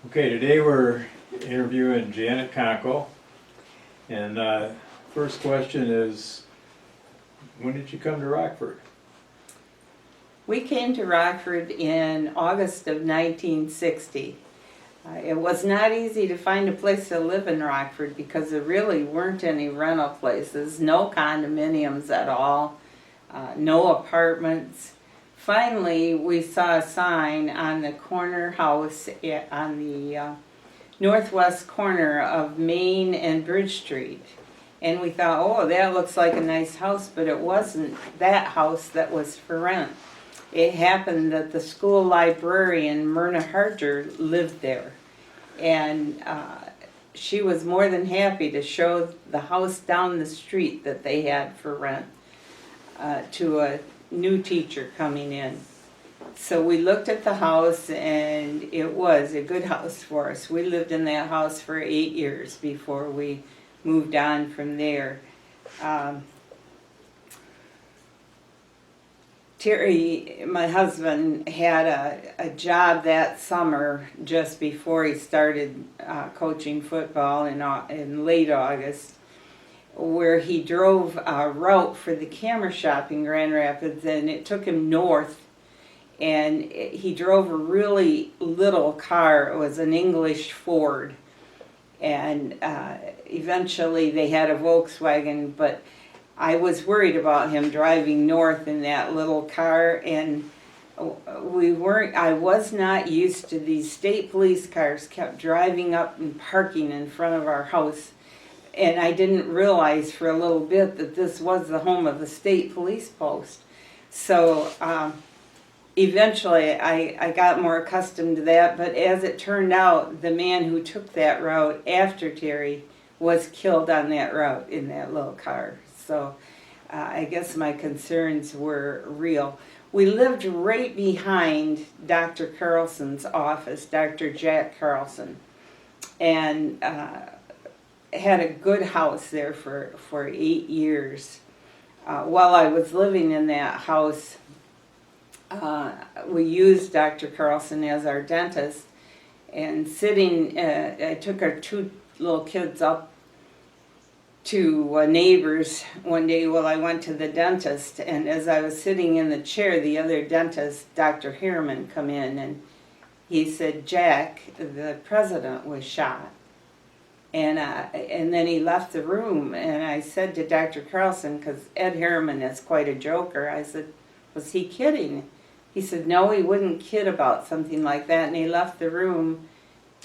Okay, today we're interviewing Janet Konkle, and first question is, when did you come to Rockford? We came to Rockford in August of 1960. It was not easy to find a place to live in Rockford because there really weren't any rental places, no condominiums at all, no apartments. Finally, we saw a sign on the corner house on the northwest corner of Main and Bridge Street. And we thought, oh, that looks like a nice house, but it wasn't that house that was for rent. It happened that the school librarian, Myrna Harger, lived there. And she was more than happy to show the house down the street that they had for rent to a new teacher coming in. So we looked at the house, and it was a good house for us. We lived in that house for 8 years before we moved on from there. Terry, my husband, had a job that summer just before he started coaching football in late August, where he drove a route for the camera shop in Grand Rapids, and it took him north, and he drove a really little car. It was an English Ford, and eventually they had a Volkswagen, but I was worried about him driving north in that little car, and I was not used to these state police cars kept driving up and parking in front of our house. And I didn't realize for a little bit that this was the home of the state police post. So eventually I got more accustomed to that, but as it turned out, the man who took that route after Terry was killed on that route in that little car. So I guess my concerns were real. We lived right behind Dr. Carlson's office, Dr. Jack Carlson, and had a good house there for 8 years. While I was living in that house, we used Dr. Carlson as our dentist, and I took our two little kids up to neighbors one day while I went to the dentist, and as I was sitting in the chair, the other dentist, Dr. Harriman, come in, and he said, "Jack, the president was shot." And then he left the room, and I said to Dr. Carlson, because Ed Harriman is quite a joker, I said, "Was he kidding?" He said, "No, he wouldn't kid about something like that," and he left the room.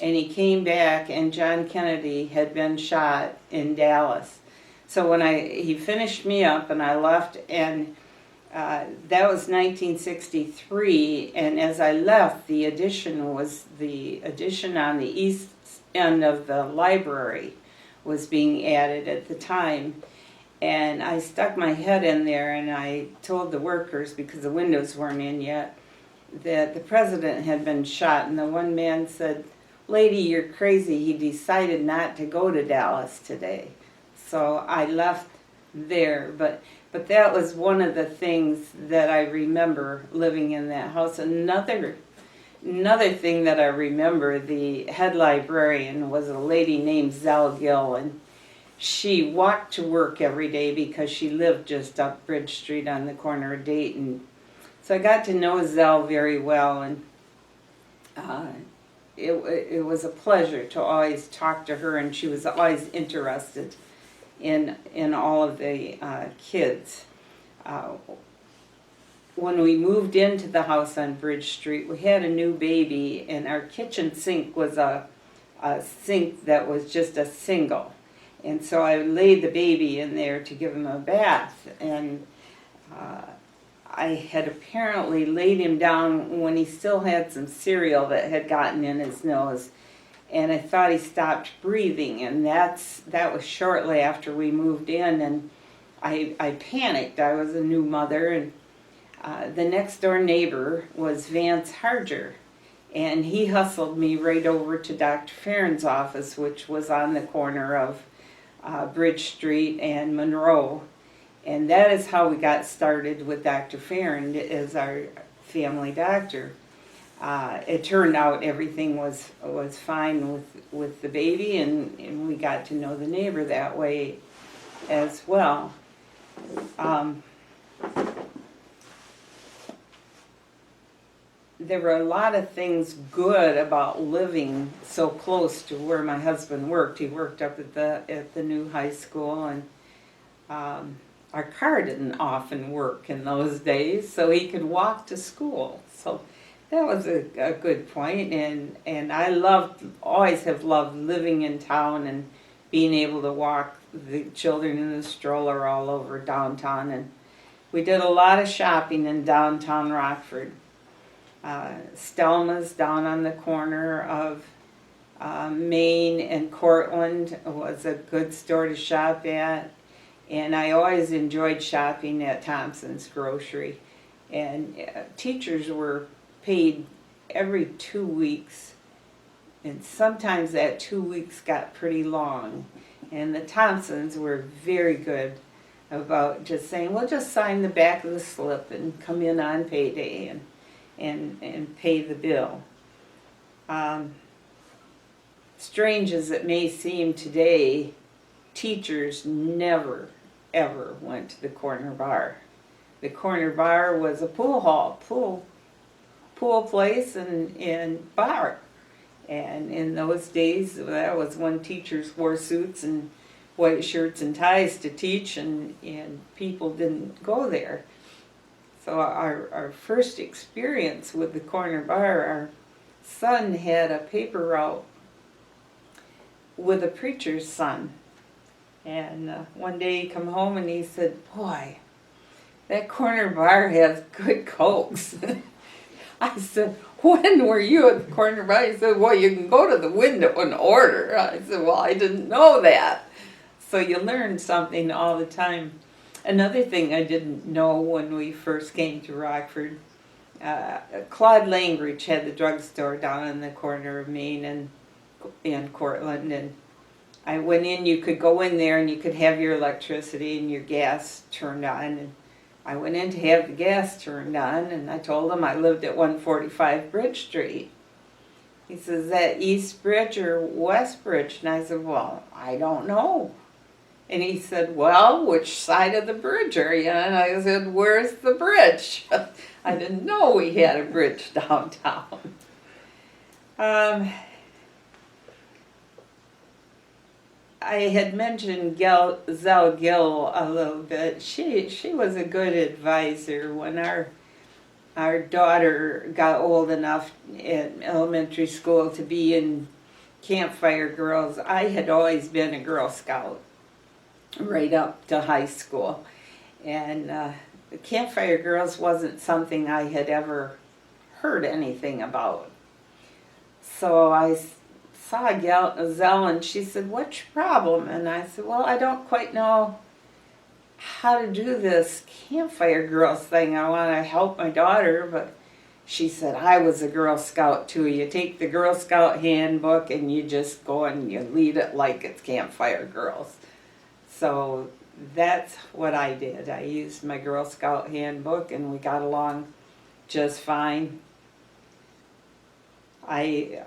And he came back, and John Kennedy had been shot in Dallas. So when he finished me up, and I left, and that was 1963. And as I left, the addition on the east end of the library was being added at the time. And I stuck my head in there, and I told the workers, because the windows weren't in yet, that the president had been shot. And the one man said, "Lady, you're crazy. He decided not to go to Dallas today." So I left there, but that was one of the things that I remember living in that house. Another thing that I remember, the head librarian was a lady named Zell Gill, and she walked to work every day because she lived just up Bridge Street on the corner of Dayton. So I got to know Zell very well, and it was a pleasure to always talk to her, and she was always interested in all of the kids. When we moved into the house on Bridge Street, we had a new baby, and our kitchen sink was a sink that was just a single. And so I laid the baby in there to give him a bath, and I had apparently laid him down when he still had some cereal that had gotten in his nose, and I thought he stopped breathing, and that was shortly after we moved in, and I panicked. I was a new mother, and the next door neighbor was Vance Harger, and he hustled me right over to Dr. Farron's office, which was on the corner of Bridge Street and Monroe. And that is how we got started with Dr. Farron as our family doctor. it turned out everything was fine with the baby, and we got to know the neighbor that way as well. There were a lot of things good about living so close to where my husband worked. He worked up at the new high school, and our car didn't often work in those days, so he could walk to school. So that was a good point, and I always have loved living in town and being able to walk the children in the stroller all over downtown. And we did a lot of shopping in downtown Rockford. Stelma's down on the corner of Main and Cortland was a good store to shop at. And I always enjoyed shopping at Thompson's Grocery. And teachers were paid every 2 weeks. And sometimes that 2 weeks got pretty long. And the Thompsons were very good about just saying, well, just sign the back of the slip and come in on payday and pay the bill. Strange as it may seem today, teachers never, ever went to the corner bar. The corner bar was a pool place and bar. And in those days, that was when teachers wore suits and white shirts and ties to teach, and people didn't go there. So our first experience with the corner bar, our son had a paper route with a preacher's son. And one day he come home and he said, boy, that corner bar has good cokes. I said, when were you at the corner bar? He said, well, you can go to the window and order. I said, well, I didn't know that. So you learn something all the time. Another thing I didn't know when we first came to Rockford, Claude Langridge had the drugstore down on the corner of Main and Cortland. And I went in, you could go in there and you could have your electricity and your gas turned on. And I went in to have the gas turned on, and I told him I lived at 145 Bridge Street. He says, is that East Bridge or West Bridge? And I said, well, I don't know. And he said, well, which side of the bridge are you? And I said, where's the bridge? I didn't know we had a bridge downtown. I had mentioned Zell Gill a little bit. She was a good advisor when our daughter got old enough in elementary school to be in Campfire Girls. I had always been a Girl Scout right up to high school. And the Campfire Girls wasn't something I had ever heard anything about. So I saw Zell and she said, what's your problem? And I said, well, I don't quite know how to do this Campfire Girls thing. I want to help my daughter, but she said, I was a Girl Scout too. You take the Girl Scout handbook and you just go and you lead it like it's Campfire Girls. So that's what I did. I used my Girl Scout handbook and we got along just fine. I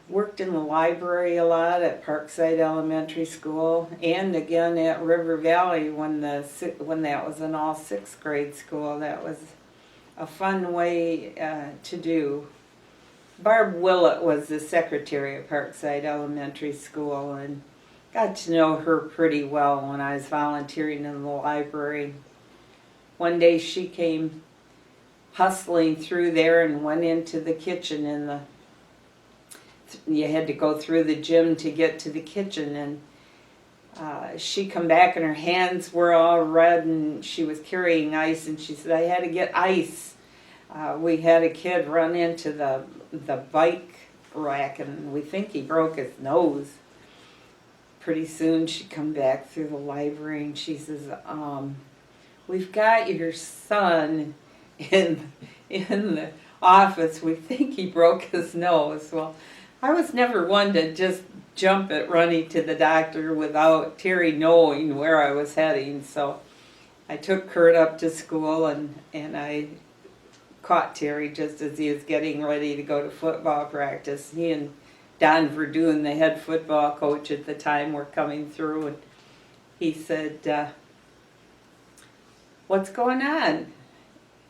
worked in the library a lot at Parkside Elementary School and again at River Valley when that was an all sixth grade school. That was a fun way to do. Barb Willett was the secretary at Parkside Elementary School, and got to know her pretty well when I was volunteering in the library. One day she came hustling through there and went into the kitchen you had to go through the gym to get to the kitchen, and she come back and her hands were all red and she was carrying ice, and she said, I had to get ice. We had a kid run into the bike rack and we think he broke his nose. Pretty soon she come back through the library and she says, we've got your son in the office. We think he broke his nose. Well, I was never one to just jump at running to the doctor without Terry knowing where I was heading. So I took Kurt up to school and I caught Terry just as he was getting ready to go to football practice. He and Don Verdun, the head football coach at the time, were coming through, and he said, "What's going on?"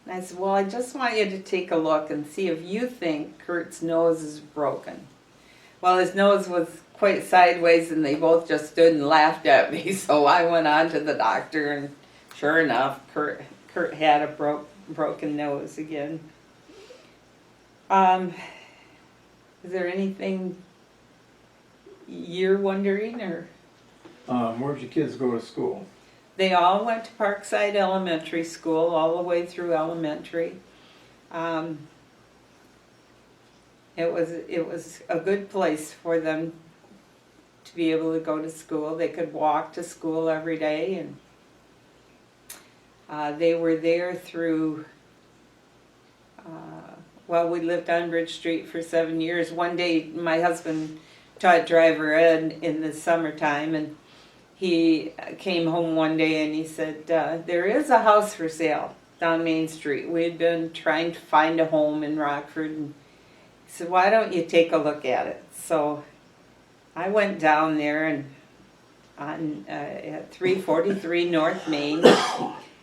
And I said, "Well, I just want you to take a look and see if you think Kurt's nose is broken." Well, his nose was quite sideways, and they both just stood and laughed at me. So I went on to the doctor, and sure enough, Kurt had a broken nose again. Is there anything you're wondering, or? Where'd your kids go to school? They all went to Parkside Elementary School, all the way through elementary. It was a good place for them to be able to go to school. They could walk to school every day, and they were there through. Well, we lived on Bridge Street for 7 years. One day, my husband taught driver ed in the summertime, and he came home one day and he said, "There is a house for sale down Main Street." We had been trying to find a home in Rockford, and he said, "Why don't you take a look at it?" So I went down there, and at 343 North Main,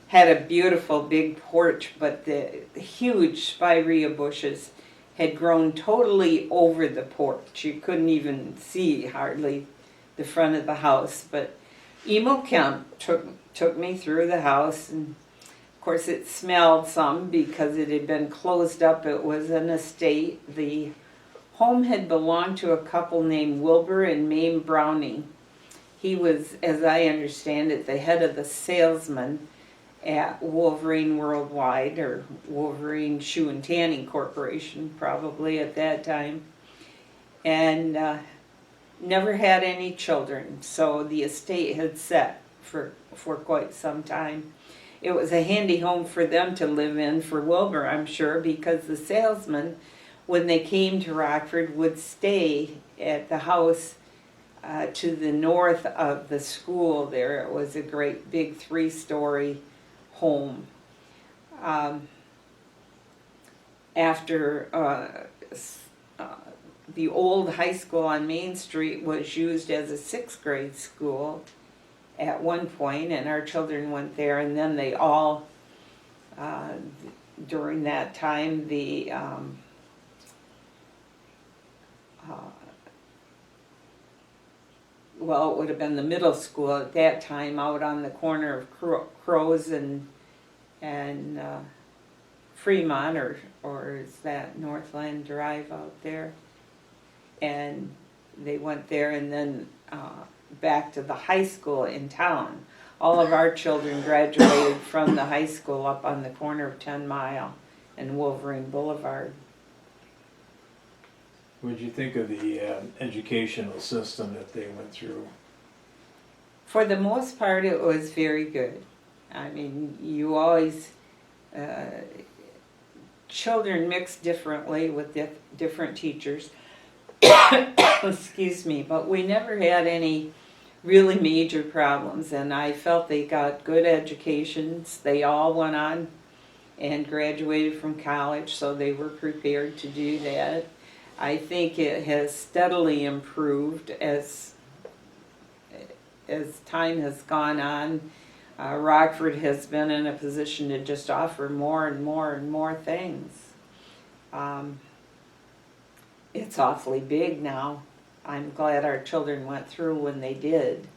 had a beautiful big porch, but the huge spirea bushes had grown totally over the porch. You couldn't even see hardly the front of the house. But Emo Kemp took me through the house, and of course it smelled some because it had been closed up. It was an estate. The home had belonged to a couple named Wilbur and Mame Browning. He was, as I understand it, the head of the salesman at Wolverine Worldwide, or Wolverine Shoe and Tanning Corporation, probably at that time, and never had any children. So the estate had set for quite some time. It was a handy home for them to live in, for Wilbur, I'm sure, because the salesman, when they came to Rockford, would stay at the house to the north of the school there. It was a great big 3-story home. After the old high school on Main Street was used as a 6th grade school at one point, and our children went there, and then they all, during that time, well, it would have been the middle school at that time, out on the corner of Crows and Fremont, or is that Northland Drive out there? And they went there, and then back to the high school in town. All of our children graduated from the high school up on the corner of 10 Mile and Wolverine Boulevard. What did you think of the educational system that they went through? For the most part, it was very good. I mean, you always, children mix differently with different teachers. Excuse me, but we never had any really major problems, and I felt they got good educations. They all went on and graduated from college, so they were prepared to do that. I think it has steadily improved as time has gone on. Rockford has been in a position to just offer more and more and more things. It's awfully big now. I'm glad our children went through when they did.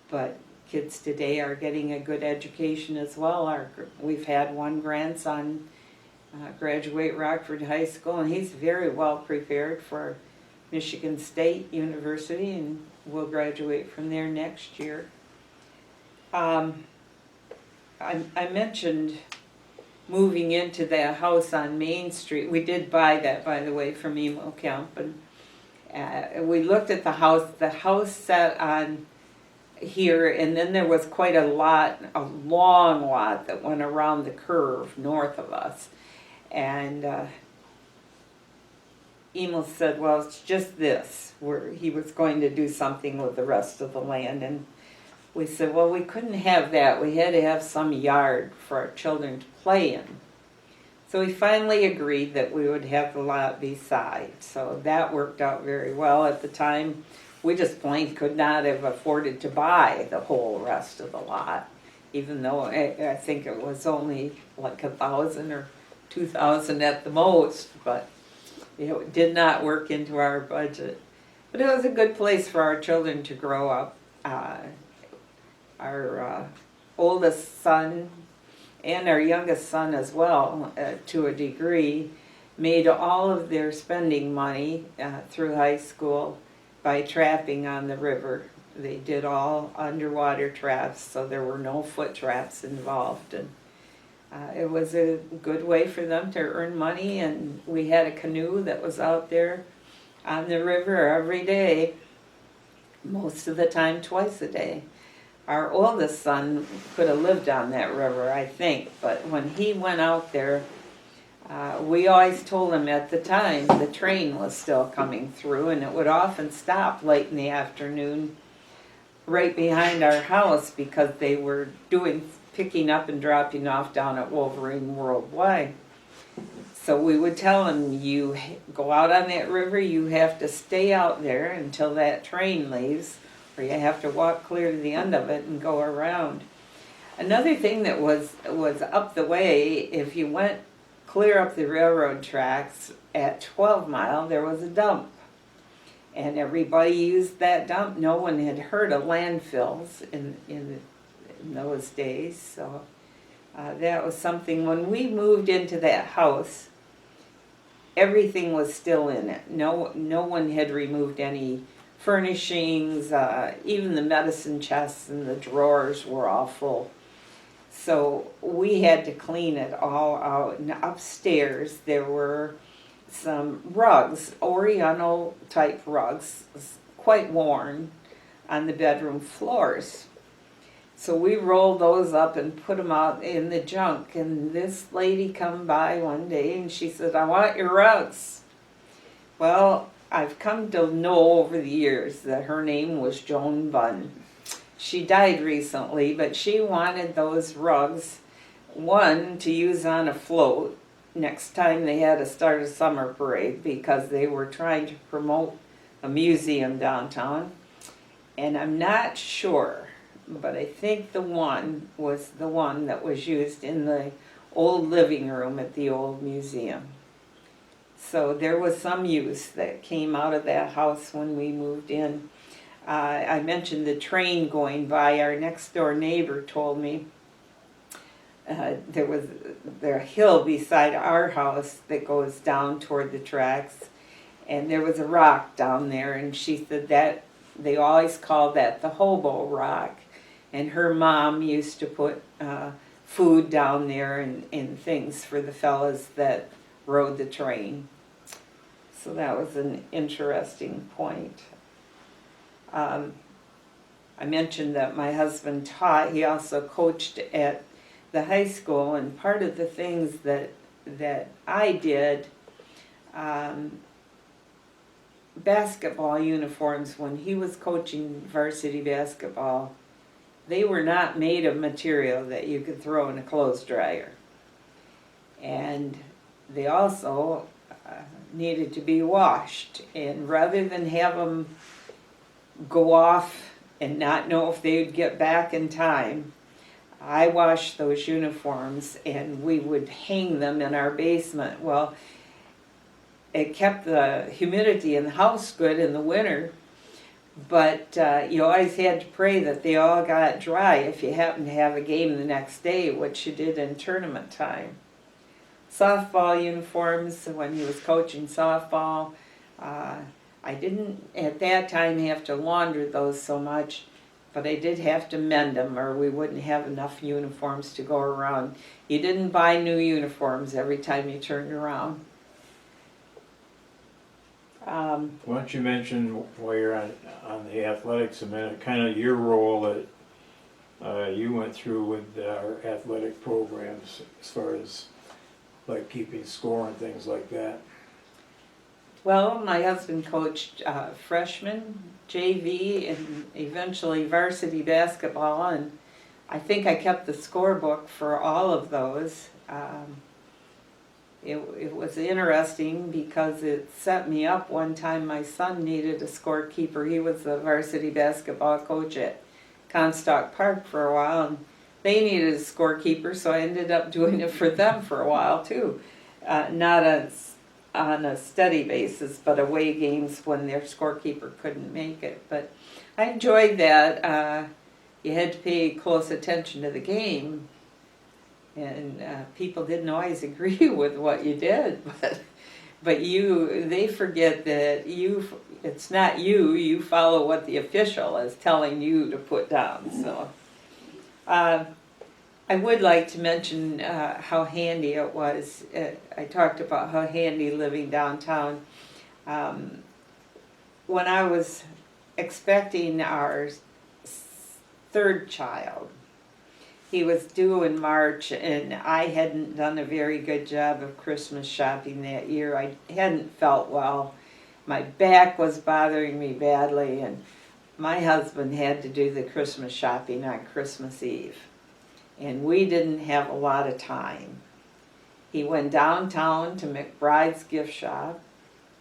But kids today are getting a good education as well. We've had one grandson graduate Rockford High School, and he's very well prepared for Michigan State University, and will graduate from there next year. I mentioned moving into that house on Main Street. We did buy that, by the way, from Emo Kemp, and we looked at the house. The house sat on here, and then there was quite a long lot that went around the curve north of us. And Emil said, well, it's just this, where he was going to do something with the rest of the land. And we said, well, we couldn't have that. We had to have some yard for our children to play in. So we finally agreed that we would have the lot beside. So that worked out very well at the time. We just plain could not have afforded to buy the whole rest of the lot, even though I think it was only like 1,000 or 2,000 at the most, but it did not work into our budget. But it was a good place for our children to grow up. Our oldest son and our youngest son as well, to a degree, made all of their spending money through high school by trapping on the river. They did all underwater traps, so there were no foot traps involved. And it was a good way for them to earn money, and we had a canoe that was out there on the river every day, most of the time twice a day. Our oldest son could have lived on that river, I think, but when he went out there, we always told him at the time the train was still coming through, and it would often stop late in the afternoon right behind our house because they were picking up and dropping off down at Wolverine Worldwide. So we would tell him, you go out on that river, you have to stay out there until that train leaves, or you have to walk clear to the end of it and go around. Another thing that was up the way, if you went clear up the railroad tracks at 12 Mile, there was a dump. And everybody used that dump. No one had heard of landfills in those days. So that was something. When we moved into that house, everything was still in it. No one had removed any furnishings. Even the medicine chests and the drawers were all full. So we had to clean it all out. And upstairs there were some rugs, Oriental type rugs, quite worn, on the bedroom floors. So we rolled those up and put them out in the junk. And this lady come by one day and she said, I want your rugs. Well, I've come to know over the years that her name was Joan Bunn. She died recently, but she wanted those rugs, one, to use on a float next time they had to start a summer parade because they were trying to promote a museum downtown. And I'm not sure, but I think the one was the one that was used in the old living room at the old museum. So there was some use that came out of that house when we moved in. I mentioned the train going by. Our next door neighbor told me there was a hill beside our house that goes down toward the tracks, and there was a rock down there, and she said that they always called that the hobo rock, and her mom used to put food down there and things for the fellas that rode the train. So that was an interesting point. I mentioned that my husband taught. He also coached at the high school, and part of the things that I did, basketball uniforms, when he was coaching varsity basketball, they were not made of material that you could throw in a clothes dryer. And they also needed to be washed. And rather than have them go off and not know if they would get back in time, I washed those uniforms and we would hang them in our basement. Well, it kept the humidity in the house good in the winter, but you always had to pray that they all got dry if you happened to have a game the next day, which you did in tournament time. Softball uniforms, when he was coaching softball, I didn't at that time have to launder those so much, but I did have to mend them or we wouldn't have enough uniforms to go around. You didn't buy new uniforms every time you turned around. Why don't you mention, while you're on the athletics a minute, kind of your role that you went through with our athletic programs as far as like keeping score and things like that? Well, my husband coached freshman, JV, and eventually varsity basketball, and I think I kept the scorebook for all of those. it was interesting because it set me up one time. My son needed a scorekeeper. He was the varsity basketball coach at Comstock Park for a while, and they needed a scorekeeper, so I ended up doing it for them for a while too. Not on a steady basis, but away games when their scorekeeper couldn't make it. But I enjoyed that. You had to pay close attention to the game, and people didn't always agree with what you did, but they forget that it's not you follow what the official is telling you to put down. So I would like to mention how handy it was. I talked about how handy living downtown. When I was expecting our third child, he was due in March, and I hadn't done a very good job of Christmas shopping that year. I hadn't felt well. My back was bothering me badly, and my husband had to do the Christmas shopping on Christmas Eve. And we didn't have a lot of time. He went downtown to McBride's gift shop,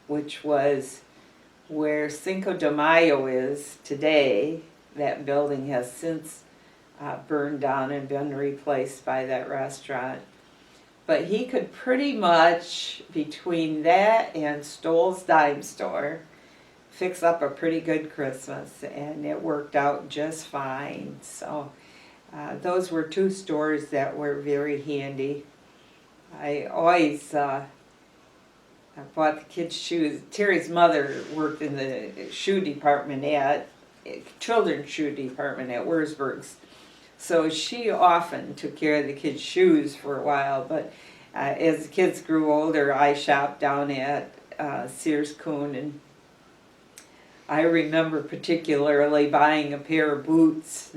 which was where Cinco de Mayo is today. That building has since burned down and been replaced by that restaurant. But he could pretty much, between that and Stoll's Dime Store, fix up a pretty good Christmas, and it worked out just fine. So those were two stores that were very handy. I always I bought the kids' shoes. Terry's mother worked in the shoe department children's shoe department at Wurzburg's. So she often took care of the kids' shoes for a while, but as the kids grew older, I shopped down at Sears Kuhn, and I remember particularly buying a pair of boots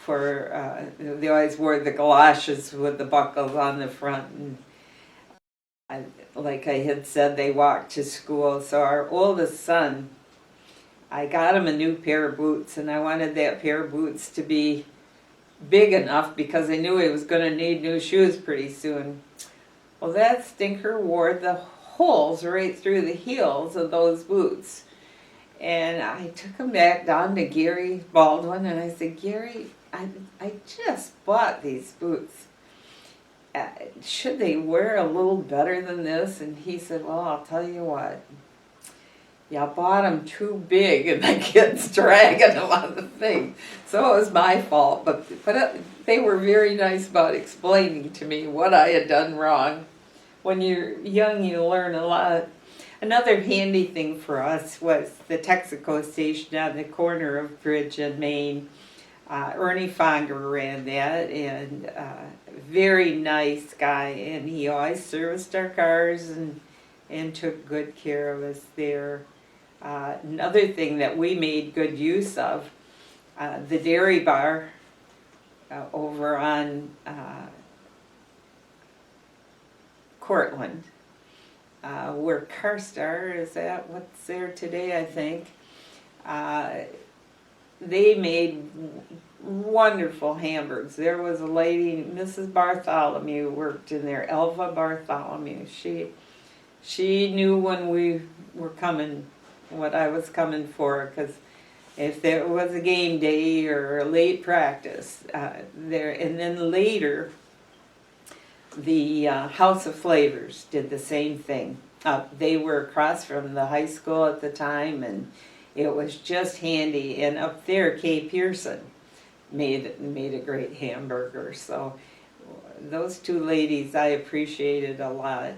they always wore the galoshes with the buckles on the front, and like I had said, they walked to school. So our oldest son, I got him a new pair of boots, and I wanted that pair of boots to be big enough because I knew he was going to need new shoes pretty soon. Well, that stinker wore the holes right through the heels of those boots. And I took him back down to Gary Baldwin, and I said, Gary, I just bought these boots. Should they wear a little better than this? And he said, well, I'll tell you what. Yeah, I bought them too big, and the kids dragging them on the thing. So it was my fault, but they were very nice about explaining to me what I had done wrong. When you're young, you learn a lot. Another handy thing for us was the Texaco station on the corner of Bridge and Main. Ernie Fonger ran that, and very nice guy, and he always serviced our cars and took good care of us there. Another thing that we made good use of, the dairy bar over on Cortland, where Carstar is at, what's there today, I think. They made wonderful hamburgers. There was a lady, Mrs. Bartholomew, worked in there, Elva Bartholomew. She knew when we were coming, what I was coming for, because if there was a game day or a late practice there, and then later the House of Flavors did the same thing. They were across from the high school at the time, and it was just handy. And up there, Kay Pearson made a great hamburger. So those two ladies I appreciated a lot.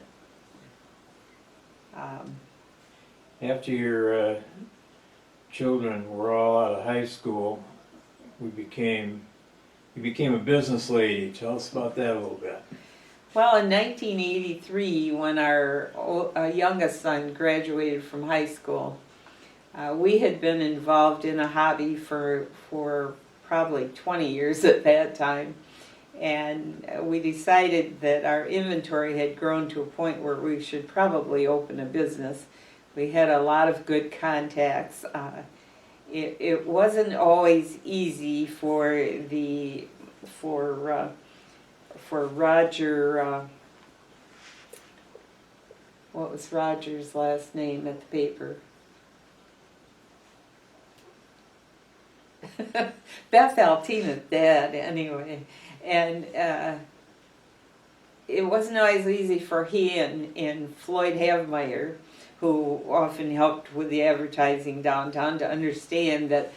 After your children were all out of high school, you became a business lady. Tell us about that a little bit. Well, in 1983, when our youngest son graduated from high school, we had been involved in a hobby for probably 20 years at that time. And we decided that our inventory had grown to a point where we should probably open a business. We had a lot of good contacts. It wasn't always easy for Roger what was Roger's last name at the paper? Beth Altina's dad, anyway. And it wasn't always easy for he and Floyd Havemeyer, who often helped with the advertising downtown, to understand that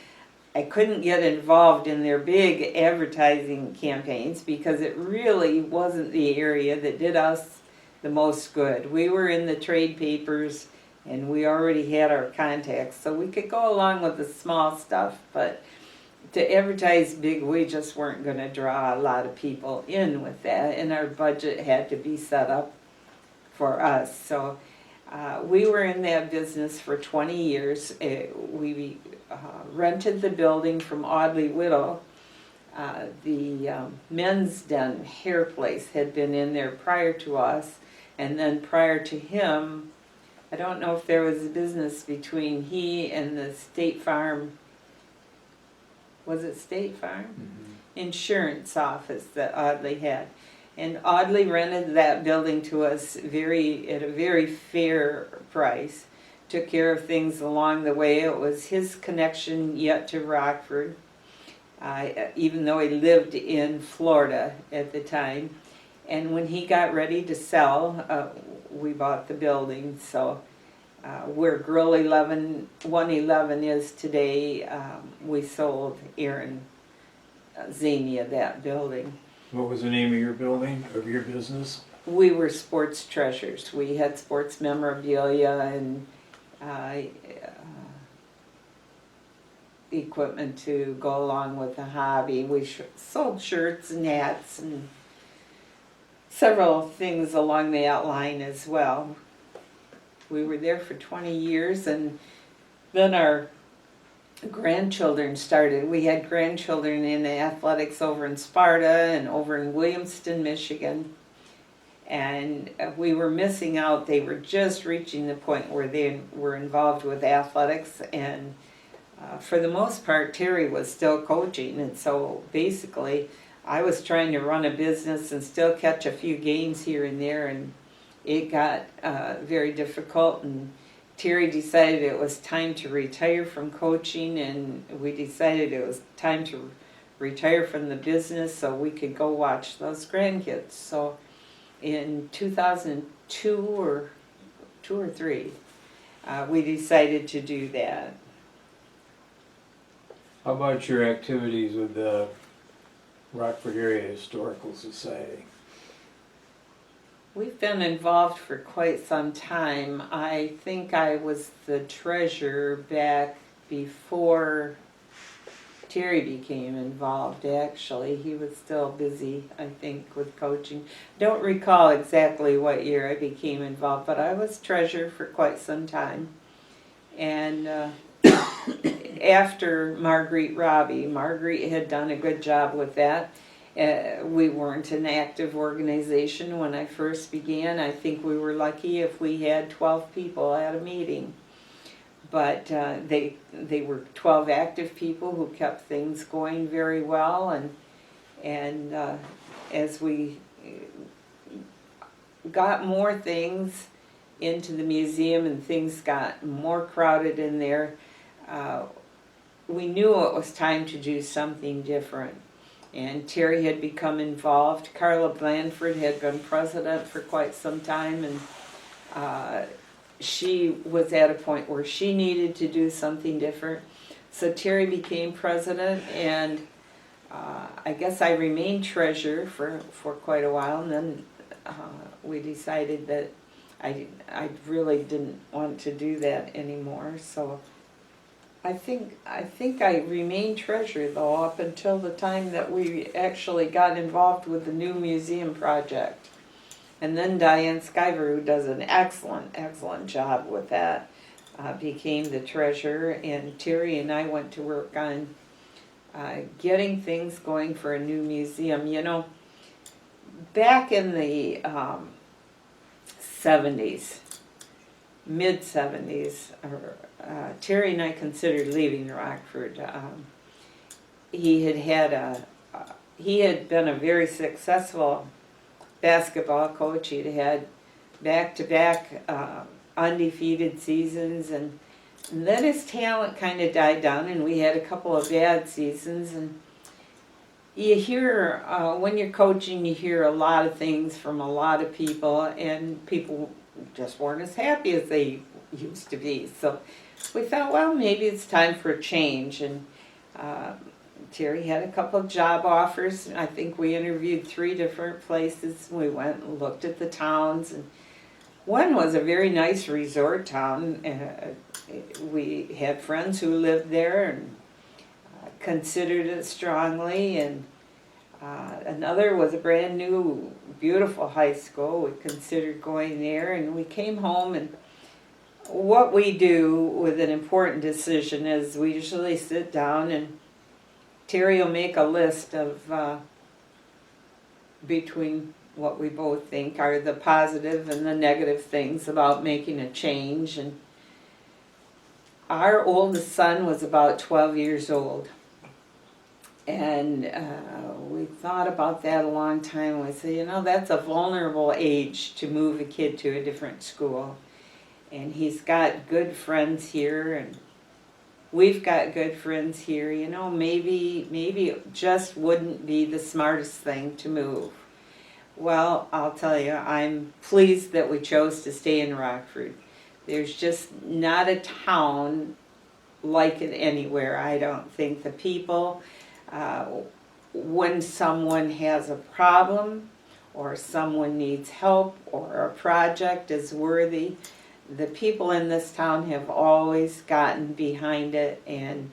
I couldn't get involved in their big advertising campaigns because it really wasn't the area that did us the most good. We were in the trade papers and we already had our contacts, so we could go along with the small stuff, but to advertise big, we just weren't going to draw a lot of people in with that, and our budget had to be set up for us. So we were in that business for 20 years. We rented the building from Audley Whittle. The Men's Den hair place had been in there prior to us, and then prior to him, I don't know if there was a business between he and the State Farm, was it State Farm? Mm-hmm. Insurance office that Audley had. And Audley rented that building to us at a very fair price. Took care of things along the way. It was his connection yet to Rockford, even though he lived in Florida at the time. And when he got ready to sell, we bought the building. So where Grill 111 is today, we sold Aaron Zania that building. What was the name of your building, of your business? We were Sports Treasures. We had sports memorabilia and equipment to go along with the hobby. We sold shirts and hats and several things along that line as well. We were there for 20 years, and then our grandchildren started. We had grandchildren in athletics over in Sparta and over in Williamston, Michigan. And we were missing out. They were just reaching the point where they were involved with athletics. And for the most part, Terry was still coaching. And so basically, I was trying to run a business and still catch a few games here and there. And it got very difficult. And Terry decided it was time to retire from coaching. And we decided it was time to retire from the business so we could go watch those grandkids. So in 2002 or 3, we decided to do that. How about your activities with the Rockford Area Historical Society? We've been involved for quite some time. I think I was the treasurer back before Terry became involved, actually. He was still busy, I think, with coaching. Don't recall exactly what year I became involved, but I was treasurer for quite some time. And after Marguerite had done a good job with that. We weren't an active organization when I first began. I think we were lucky if we had 12 people at a meeting. But they were 12 active people who kept things going very well. And as we got more things into the museum and things got more crowded in there, we knew it was time to do something different. And Terry had become involved. Carla Blandford had been president for quite some time, and she was at a point where she needed to do something different. So Terry became president, and I guess I remained treasurer for quite a while, and then we decided that I really didn't want to do that anymore. So I think I remained treasurer, though, up until the time that we actually got involved with the new museum project. And then Diane Skyver, who does an excellent job with that, became the treasurer. And Terry and I went to work on getting things going for a new museum. You know, back in the 70s, mid-70s, Terry and I considered leaving Rockford. He had been a very successful basketball coach. He'd had back-to-back undefeated seasons, and then his talent kind of died down, and we had a couple of bad seasons. And you hear, when you're coaching, you hear a lot of things from a lot of people, and people just weren't as happy as they used to be. So we thought, well, maybe it's time for a change. And Terry had a couple of job offers. I think we interviewed 3 different places. We went and looked at the towns, and one was a very nice resort town. We had friends who lived there and considered it strongly, and another was a brand new, beautiful high school. We considered going there, and we came home. And what we do with an important decision is we usually sit down, and Terry will make a list of between what we both think are the positive and the negative things about making a change. And our oldest son was about 12 years old. And we thought about that a long time. We said, that's a vulnerable age to move a kid to a different school. And he's got good friends here, and we've got good friends here. Maybe it just wouldn't be the smartest thing to move. Well, I'll tell you, I'm pleased that we chose to stay in Rockford. There's just not a town like it anywhere, I don't think. The people, when someone has a problem or someone needs help or a project is worthy, the people in this town have always gotten behind it and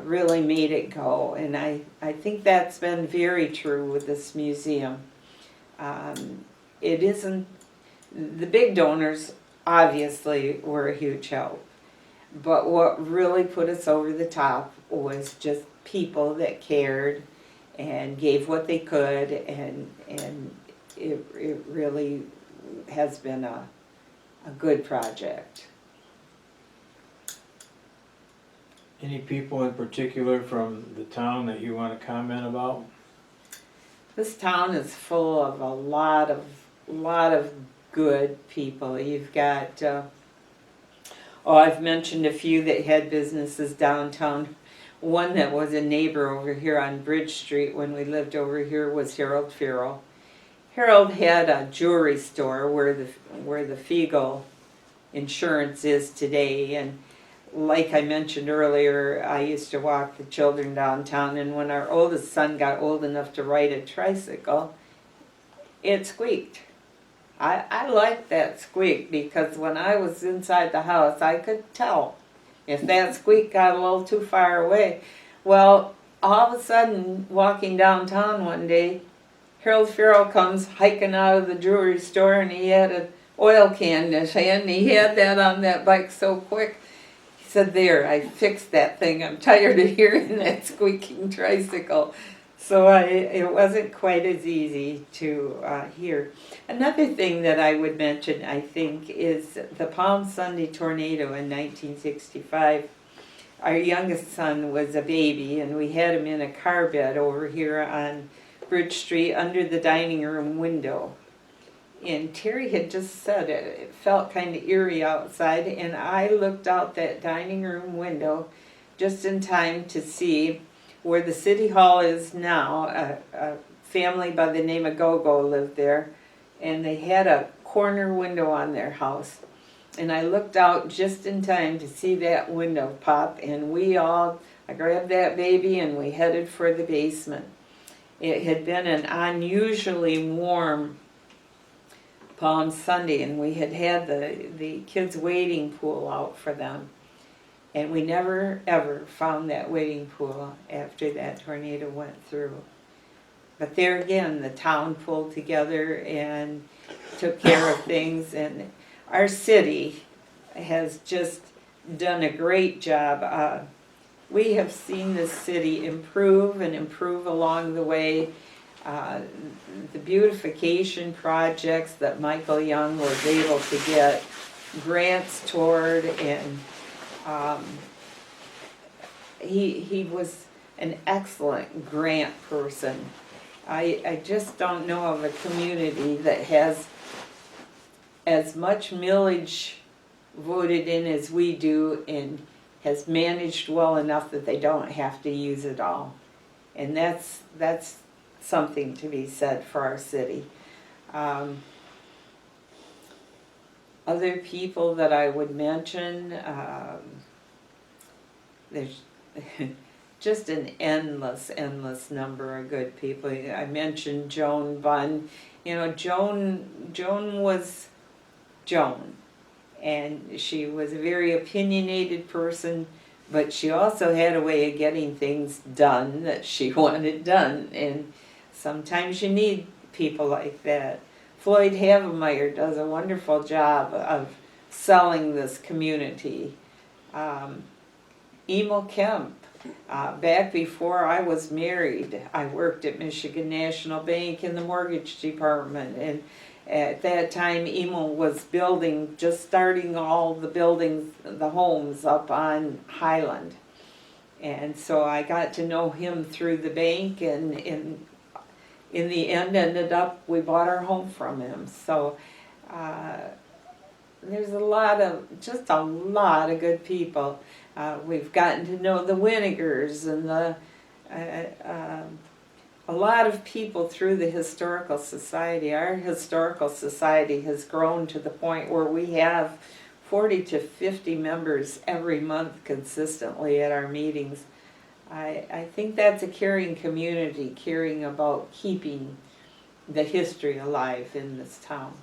really made it go. And I think that's been very true with this museum. It isn't, the big donors obviously were a huge help, but what really put us over the top was just people that cared and gave what they could, and it really has been a good project. Any people in particular from the town that you want to comment about? This town is full of a lot of good people. You've got, I've mentioned a few that had businesses downtown. One that was a neighbor over here on Bridge Street when we lived over here was Harold Farrell. Harold had a jewelry store where the Fiegel insurance is today, and like I mentioned earlier, I used to walk the children downtown, and when our oldest son got old enough to ride a tricycle, it squeaked. I liked that squeak because when I was inside the house, I could tell if that squeak got a little too far away. Well, all of a sudden, walking downtown one day, Harold Farrell comes hiking out of the jewelry store, and he had an oil can in his hand, and he had that on that bike so quick. He said, "There, I fixed that thing. I'm tired of hearing that squeaking tricycle." So it wasn't quite as easy to hear. Another thing that I would mention, I think, is the Palm Sunday tornado in 1965. Our youngest son was a baby, and we had him in a car bed over here on Bridge Street under the dining room window. And Terry had just said it felt kind of eerie outside, and I looked out that dining room window just in time to see where the city hall is now. A family by the name of Gogo lived there, and they had a corner window on their house. And I looked out just in time to see that window pop, and I grabbed that baby and we headed for the basement. It had been an unusually warm Palm Sunday, and we had the kids' wading pool out for them. And we never, ever found that wading pool after that tornado went through. But there again, the town pulled together and took care of things. And our city has just done a great job. We have seen this city improve and improve along the way. The beautification projects that Michael Young was able to get grants toward, and he was an excellent grant person. I just don't know of a community that has as much millage voted in as we do and has managed well enough that they don't have to use it all. And that's something to be said for our city. Other people that I would mention, there's just an endless number of good people. I mentioned Joan Bunn. You know, Joan was Joan, and she was a very opinionated person, but she also had a way of getting things done that she wanted done, and sometimes you need people like that. Floyd Havemeyer does a wonderful job of selling this community. Emil Kemp, back before I was married, I worked at Michigan National Bank in the mortgage department, and at that time Emil was building, just starting all the buildings, the homes up on Highland. And so I got to know him through the bank, and in the end ended up, we bought our home from him. So there's a lot of good people. We've gotten to know the Winnegers and a lot of people through the Historical Society. Our Historical Society has grown to the point where we have 40 to 50 members every month consistently at our meetings. I think that's a caring community, caring about keeping the history alive in this town.